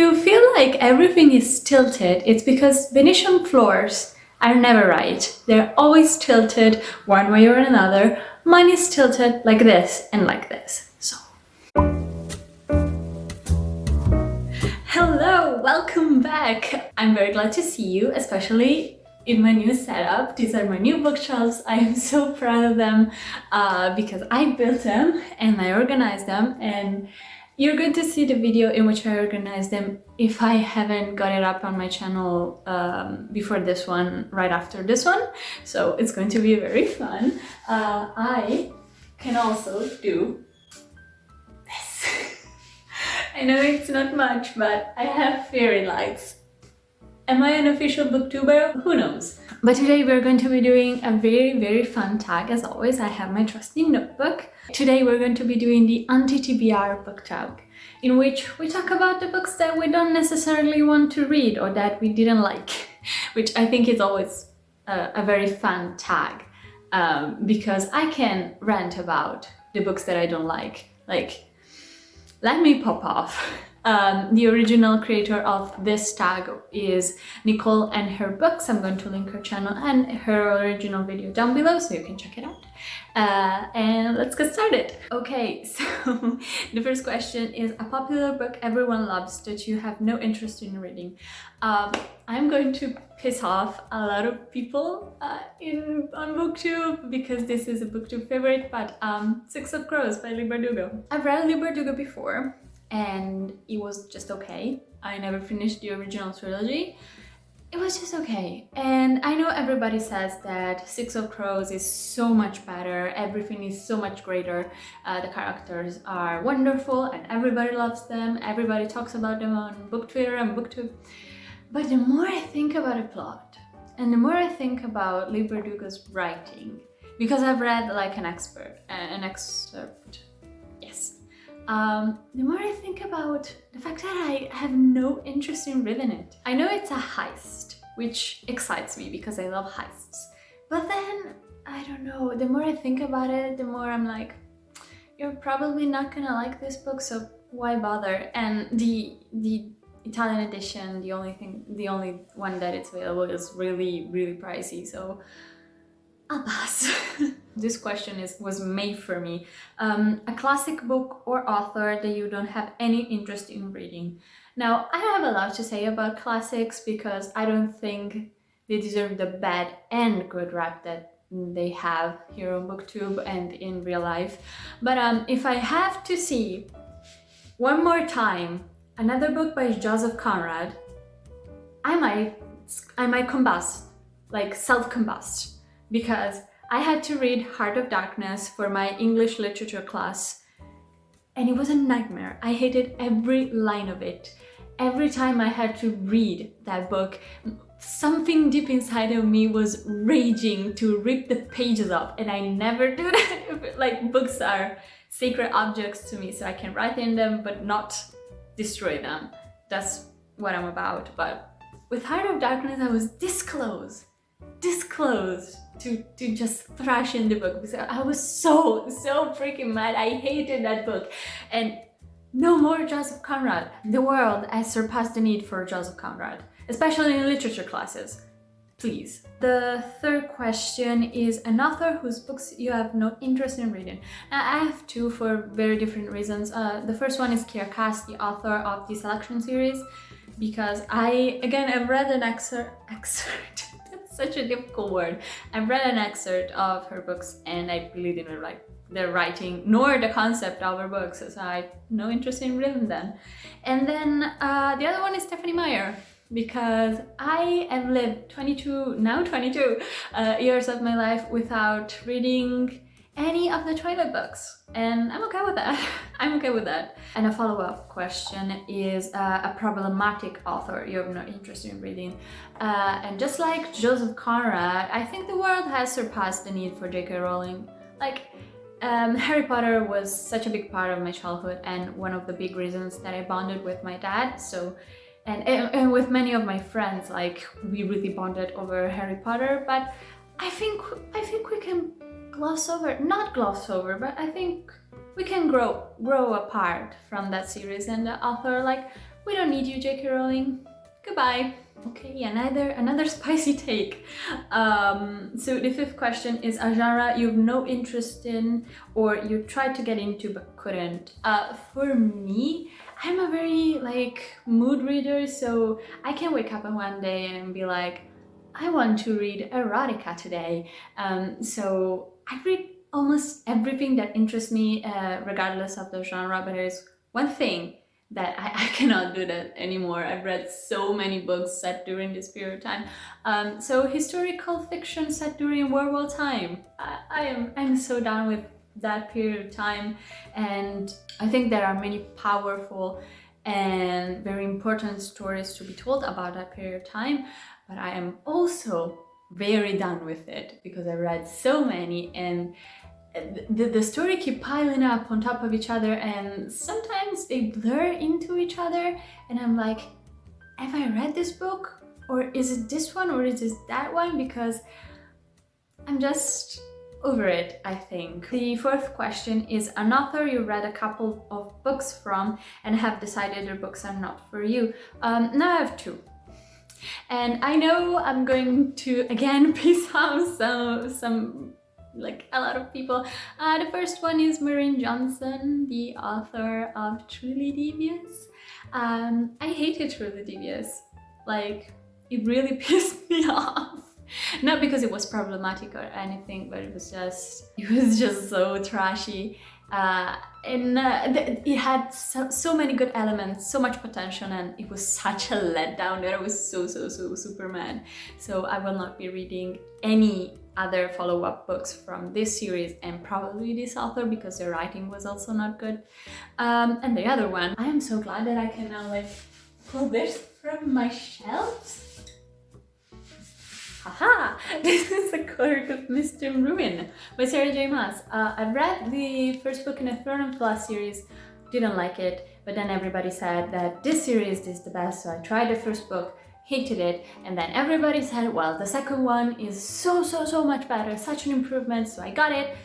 you feel like everything is tilted, it's because Venetian floors are never right. They're always tilted one way or another. Mine is tilted like this and like this. So, hello, welcome back. I'm very glad to see you, especially in my new setup. These are my new bookshelves. I am so proud of them because I built them and I organized them, and you're going to see the video in which I organized them if I haven't got it up on my channel before this one, right after this one. So it's going to be very fun. I can also do this. I know it's not much, but I have fairy lights. Am I an official booktuber? Who knows? But today we're going to be doing a very fun tag. As always, I have my trusty notebook. Today we're going to be doing the Anti-tbr book tag, in which we talk about the books that we don't necessarily want to read or that we didn't like, which I think is always a very fun tag, because I can rant about the books that I don't like. Like, let me pop off. The original creator of this tag is Nicole and her books. I'm going to link her channel and her original video down below so you can check it out. And let's get started. Okay, so the first question is a popular book everyone loves that you have no interest in reading. I'm going to piss off a lot of people on BookTube because this is a BookTube favorite, but Six of Crows by Leigh Bardugo. I've read Leigh Bardugo before, and it was just okay. I never finished the original trilogy. It was just okay. And I know everybody says that Six of Crows is so much better, everything is so much greater, the characters are wonderful and everybody loves them, everybody talks about them on book Twitter and BookTube. But the more I think about the plot, and the more I think about Leigh Bardugo's writing, because I've read like an excerpt, yes. The more I think about the fact that I have no interest in reading it. I know it's a heist, which excites me because I love heists. But then, I don't know, the more I think about it, the more I'm like, you're probably not gonna like this book, so why bother? And the Italian edition, the only one that it's available is really pricey, so I'll pass. This question was made for me. A classic book or author that you don't have any interest in reading. Now, I have a lot to say about classics because I don't think they deserve the bad and good rap that they have here on BookTube and in real life. But if I have to see one more time another book by Joseph Conrad, I might combust, like self-combust, because I had to read Heart of Darkness for my English literature class, and it was a nightmare. I hated every line of it. Every time I had to read that book, something deep inside of me was raging to rip the pages off, and I never do that. Like, books are sacred objects to me, so I can write in them but not destroy them. That's what I'm about. But with Heart of Darkness, I was this close to just thrash in the book because I was so freaking mad. I hated that book. And no more Joseph Conrad. The world has surpassed the need for Joseph Conrad, especially in literature classes. Please. The third question is an author whose books you have no interest in reading. Now, I have two for very different reasons. The first one is Kiera Cass, the author of the Selection series, because I've read an excerpt. That's such a difficult word. I've read an excerpt of her books and I really didn't like the writing nor the concept of her books, so I had no interest in reading them. And then the other one is Stephanie Meyer, because I have lived 22 years of my life without reading any of the Twilight books, and I'm okay with that. I'm okay with that. And a follow-up question is a problematic author you have no interest in reading. And just like Joseph Conrad, I think the world has surpassed the need for J.K. Rowling. Like, Harry Potter was such a big part of my childhood and one of the big reasons that I bonded with my dad. So, and with many of my friends, like, we really bonded over Harry Potter. But I think we can not gloss over, but I think we can grow apart from that series, and the author like We don't need you, J.K. Rowling. Goodbye. Okay, another spicy take. So the fifth question is a genre you've no interest in or you tried to get into but couldn't. For me, I'm a very mood reader, so I can wake up on one day and be like, I want to read erotica today. So I read almost everything that interests me, regardless of the genre, but there's one thing that I cannot do that anymore. I've read so many books set during this period of time. So historical fiction set during World War time. I'm so down with that period of time, and I think there are many powerful and very important stories to be told about that period of time, but I am also very done with it because I read so many, and the story keep piling up on top of each other, and sometimes they blur into each other, and I'm like, have I read this book, or is it this one, or is it that one? Because I'm just over it, I think. The fourth question is an author you read a couple of books from and have decided their books are not for you. Now I have two. And I know I'm going to again piss off some a lot of people. The first one is Maureen Johnson, the author of Truly Devious. I hated Truly Devious. It really pissed me off. Not because it was problematic or anything, but it was just so trashy. It had so many good elements, so much potential, and it was such a letdown that I was so super mad. So I will not be reading any other follow-up books from this series and probably this author because the writing was also not good. And the other one, I am so glad that I can now pull this from my shelves. Haha! This is The Cork of Mr Ruin by Sarah J Maas. I read the first book in the Throne of Glass series, didn't like it, but then everybody said that this series is the best, so I tried the first book, hated it, and then everybody said, well, the second one is so much better, such an improvement, so I got it.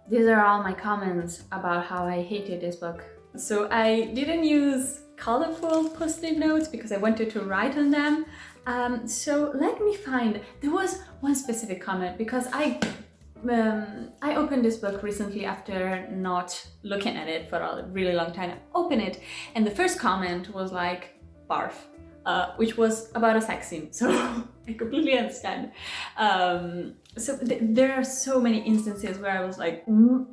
These are all my comments about how I hated this book. So I didn't use colorful post-it notes because I wanted to write on them. So let me find, there was one specific comment because I opened this book recently after not looking at it for a really long time. I opened it and the first comment was like, barf, which was about a sex scene, so I completely understand. So there are so many instances where I was like, the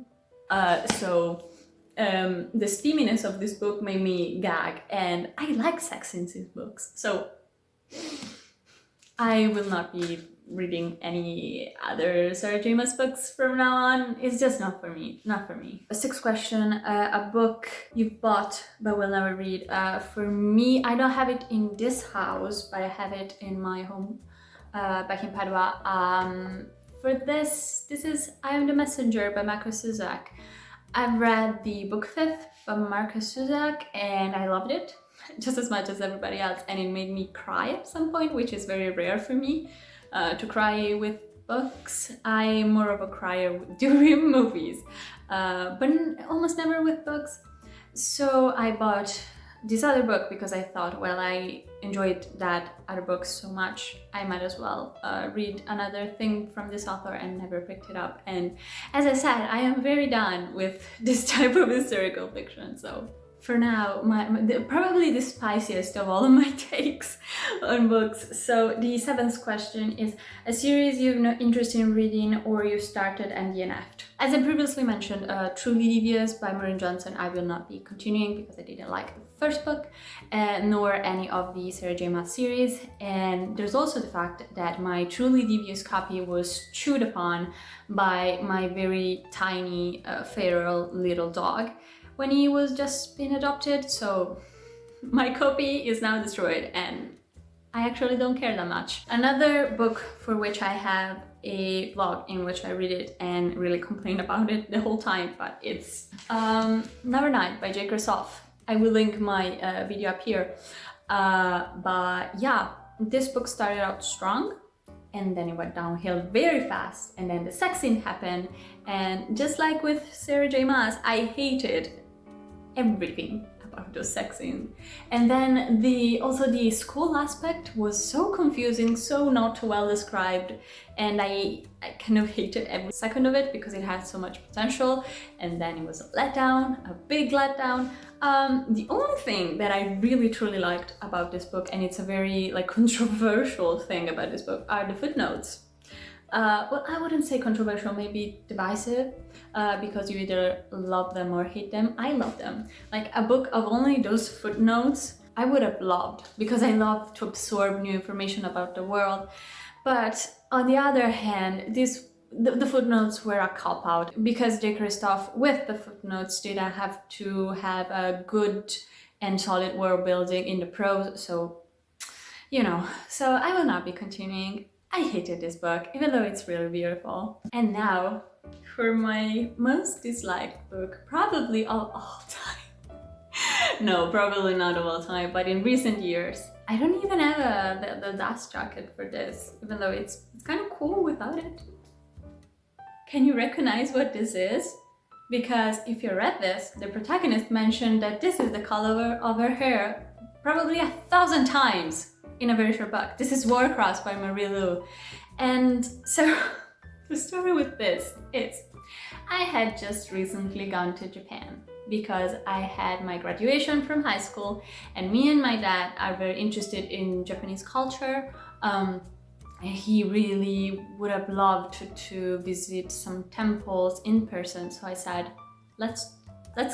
steaminess of this book made me gag, and I like sex scenes in books, so I will not be reading any other Sarah J Maas books from now on. It's just not for me, A sixth question, a book you've bought but will never read. For me, I don't have it in this house, but I have it in my home back in Padua. For this is I Am the Messenger by Marcus Zusak. I've read the book fifth by Marcus Zusak and I loved it just as much as everybody else, and it made me cry at some point, which is very rare for me to cry with books. I'm more of a crier during movies, but almost never with books. So I bought this other book because I thought, well, I enjoyed that other book so much, I might as well read another thing from this author, and never picked it up. And as I said, I am very done with this type of historical fiction, so for now, probably the spiciest of all of my takes on books. So the seventh question is a series you've no interest in reading or you started and DNF'd. As I previously mentioned, Truly Devious by Maureen Johnson I will not be continuing because I didn't like the first book, nor any of the Sarah J Maas series. And there's also the fact that my Truly Devious copy was chewed upon by my very tiny feral little dog when he was just being adopted, so my copy is now destroyed and I actually don't care that much. Another book for which I have a vlog in which I read it and really complain about it the whole time, but it's Never Night by J. Kristoff. I will link my video up here. But yeah, this book started out strong and then it went downhill very fast, and then the sex scene happened, and just like with Sarah J Maas, I hated everything about those sex scenes. And then also the school aspect was so confusing, so not well described, and I kind of hated every second of it because it had so much potential, and then it was a letdown, a big letdown. The only thing that I really truly liked about this book, and it's a very like controversial thing about this book, are the footnotes. Well, I wouldn't say controversial, maybe divisive, because you either love them or hate them. I love them. Like a book of only those footnotes, I would have loved, because I love to absorb new information about the world. But on the other hand, the footnotes were a cop-out, because J. Christoph, with the footnotes, didn't have to have a good and solid world building in the prose, so, you know. So I will not be continuing. I hated this book, even though it's really beautiful. And now, for my most disliked book, probably of all time. No, probably not of all time, but in recent years. I don't even have the dust jacket for this, even though it's kind of cool without it. Can you recognize what this is? Because if you read this, the protagonist mentioned that this is the color of her hair probably 1,000 times in a very short book. This is Warcross by Marie Lu. And so the story with this is, I had just recently gone to Japan because I had my graduation from high school, and me and my dad are very interested in Japanese culture. He really would have loved to visit some temples in person, so I said, let's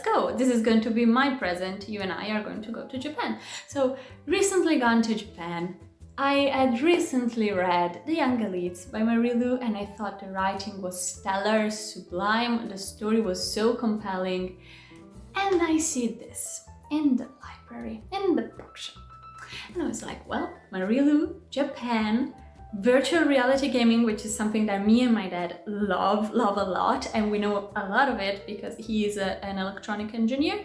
go. This is going to be my present. You and I are going to go to Japan. So recently gone to Japan. I had recently read The Young Elites by Marie Lu, and I thought the writing was stellar, sublime, the story was so compelling. And I see this in the library, in the bookshop. And I was like, well, Marie Lu, Japan, virtual reality gaming, which is something that me and my dad love a lot, and we know a lot of it because he is an electronic engineer.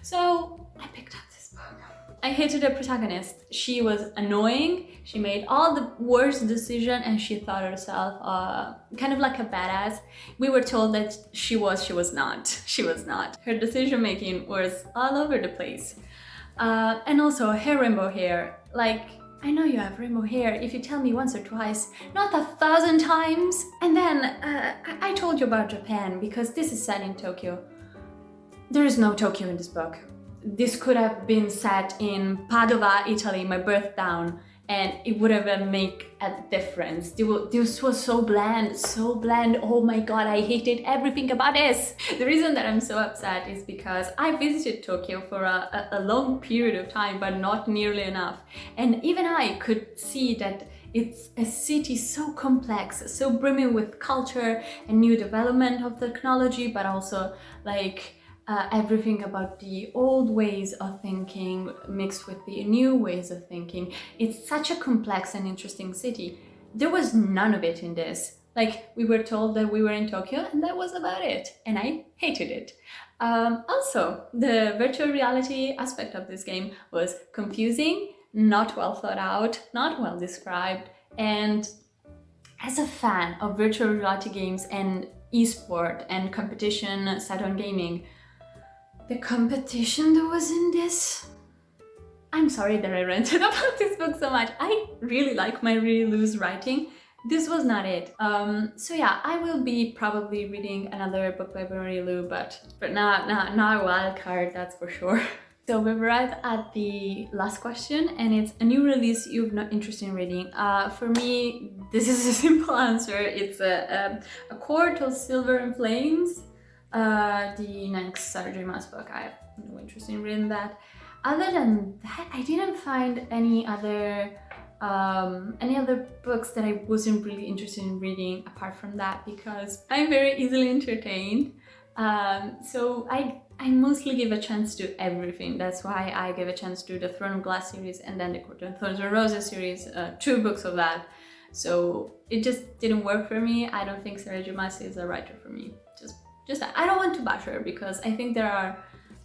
So I picked up this book. I hated the protagonist. She was annoying, she made all the worst decisions, and she thought herself kind of like a badass. We were told that she was not. She was not. Her decision making was all over the place. And also her rainbow hair, like, I know you have rainbow hair if you tell me once or twice, not 1,000 times. And then I told you about Japan because this is set in Tokyo. There is no Tokyo in this book. This could have been set in Padova, Italy, my birth town, and it would have made a difference. This was so bland, so bland. Oh my god, I hated everything about this. The reason that I'm so upset is because I visited Tokyo for a long period of time, but not nearly enough. And even I could see that it's a city so complex, so brimming with culture and new development of technology, but also like everything about the old ways of thinking mixed with the new ways of thinking. It's such a complex and interesting city. There was none of it in this. Like, we were told that we were in Tokyo and that was about it, and I hated it. Also, the virtual reality aspect of this game was confusing, not well thought out, not well described, and as a fan of virtual reality games and esport and competition set on gaming, the competition that was in this, I'm sorry that I ranted about this book so much. I really like Marie Lu's writing. This was not it. So yeah, I will be probably reading another book by Marie Lu, but not a wild card, that's for sure. So we've arrived at the last question, and it's a new release you've not interested in reading. For me, this is a simple answer. It's a Court of Silver and Flames. The next Sarah J. Maas book. I have no interest in reading that. Other than that, I didn't find any other books that I wasn't really interested in reading apart from that, because I'm very easily entertained. So I mostly give a chance to everything. That's why I gave a chance to the Throne of Glass series and then the Court of Thorns and Roses series, 2 books of that. So it just didn't work for me. I don't think Sarah J. Maas is a writer for me. Just I don't want to bash her because I think there are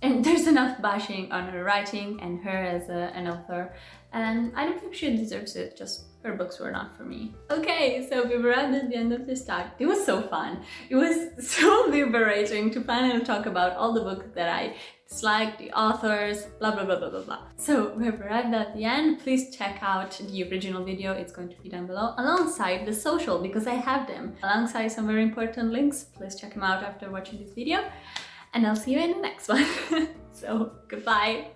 And there's enough bashing on her writing and her as an author, and I don't think she deserves it, just her books were not for me. Okay, so we've arrived at the end of this talk. It was so fun. It was so liberating to finally talk about all the books that I dislike, the authors, blah blah blah blah blah blah. So we've arrived at the end. Please check out the original video, it's going to be down below, alongside the social, because I have them, alongside some very important links. Please check them out after watching this video, and I'll see you in the next one. So goodbye.